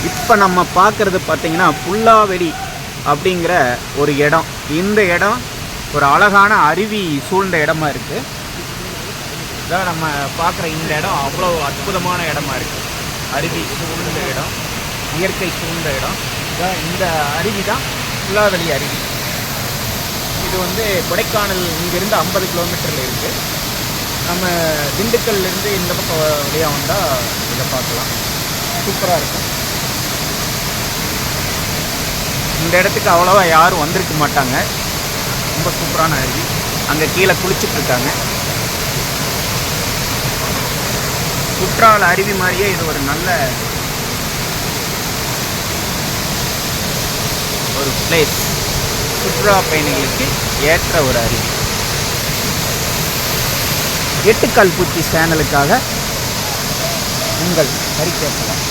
இப்போ நம்ம பார்க்குறது பார்த்திங்கன்னா புல்லாவெளி அப்படிங்கிற ஒரு இடம். இந்த இடம் ஒரு அழகான அருவி சூழ்ந்த இடமா இருக்குது. இதான் நம்ம பார்க்குற இந்த இடம் அவ்வளோ அற்புதமான இடமா இருக்குது. அருவி சூழ்ந்த இடம், இயற்கை சூழ்ந்த இடம். இதான் இந்த அருவி தான் புல்லாவெளி அருவி. இது வந்து கொடைக்கானல் இங்கேருந்து 50 கிலோமீட்டரில் இருக்குது. நம்ம திண்டுக்கல்லேருந்து இந்த பக்கம் வழியாக வந்தால் இதை பார்க்கலாம். சூப்பராக இருக்கும். இந்த இடத்துக்கு அவ்வளோவா யாரும் வந்திருக்க மாட்டாங்க. ரொம்ப சூப்பரான அருவி. அங்கே கீழே குளிச்சுட்டு இருக்காங்க. குற்றால அருவி மாதிரியே இது ஒரு நல்ல ஒரு பிளேஸ். சுற்றுலா பயணிகளுக்கு ஏற்ற ஒரு அருவி. எட்டுக்கால் பூச்சி சேனலுக்காக உங்கள் ஹரிகேசவன்.